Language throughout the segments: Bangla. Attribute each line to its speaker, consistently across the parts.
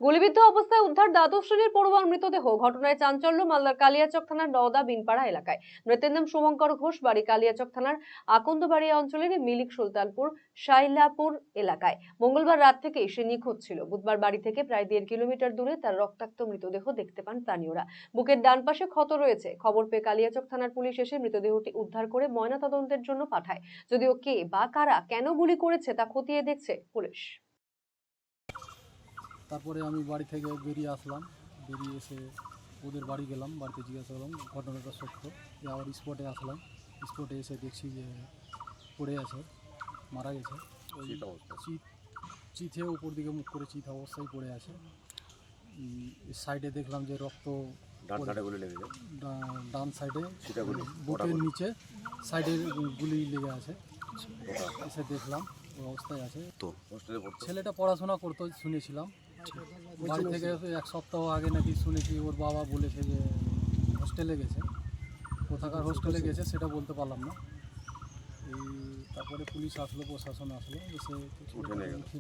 Speaker 1: গুলিবিদ্ধ অবস্থায় উদ্ধার দ্বাদশ শ্রেণীর পড়ুয়ার মৃতদেহ। ঘটনায় চাঞ্চল্য মালদার কালিয়াচক থানার নওদা বিনপাড়া এলাকায়। মৃতের নাম শুভঙ্কর ঘোষ, বাড়ি কালিয়াচক থানার আকন্দবাড়িয়া অঞ্চলের মিলিক সুলতানপুর শাইলাপুর এলাকায়। মঙ্গলবার রাত থেকে সে নিখোঁজ ছিল। বুধবার বাড়ি থেকে প্রায় 1.5 কিলোমিটার দূরে তার রক্তাক্ত মৃতদেহ দেখতে পান স্থানীয়রা। বুকের ডান পাশে ক্ষত রয়েছে। খবর পেয়ে কালিয়াচক থানার পুলিশ এসে মৃতদেহটি উদ্ধার করে ময়নাতদন্তের জন্য পাঠায়। যদিও কে বা কারা কেন গুলি করেছে তা খতিয়ে দেখছে পুলিশ।
Speaker 2: তারপরে আমি বাড়ি থেকে বেরিয়ে আসলাম, বেরিয়ে এসে ওদের বাড়ি গেলাম, বাড়িতে জিজ্ঞাসা করলাম ঘটনাটা সত্য। আবার স্পটে আসলাম, স্পটে এসে দেখছি যে পড়ে আছে, মারা গেছে। ওই চিথে উপর দিকে মুখ করে চিথ অবস্থায় পড়ে আছে। সাইডে দেখলাম যে রক্ত ডান সাইডে বুকের নিচে সাইডে গুলি লেগে আছে। এসে দেখলাম ওই অবস্থায় আছে। তো ছেলেটা পড়াশোনা করতে শুনেছিলাম, বাড়ি থেকে 1 সপ্তাহ আগে নাকি শুনেছি ওর বাবা বলেছে যে হোস্টেলে গেছে। কোথাকার হোস্টেলে গেছে সেটা বলতে পারলাম না। তারপরে পুলিশ আসলো, প্রশাসন আসলো, এসে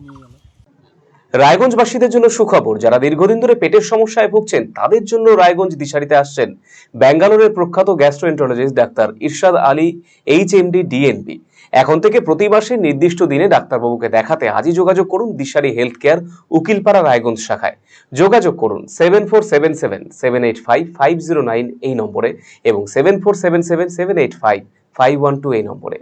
Speaker 2: নিয়ে গেল।
Speaker 3: রায়গঞ্জবাসীদের জন্য সুখবর, যারা দীর্ঘদিন ধরে পেটের সমস্যায় ভুগছেন তাদের জন্য রায়গঞ্জ দিশারিতে আসছেন ব্যাঙ্গালোরের প্রখ্যাত গ্যাস্ট্রোএন্টারোলজিস্ট ডাক্তার ইরশাদ আলী এইচএমডি ডিএনবি। এখন থেকে প্রতি মাসে নির্দিষ্ট দিনে ডাক্তারবাবুকে দেখাতে আজই যোগাযোগ করুন দিশারি হেলথ কেয়ার উকিলপাড়া রায়গঞ্জ শাখায়। যোগাযোগ করুন 7477785509 এই নম্বরে এবং 7477785512 এই নম্বরে।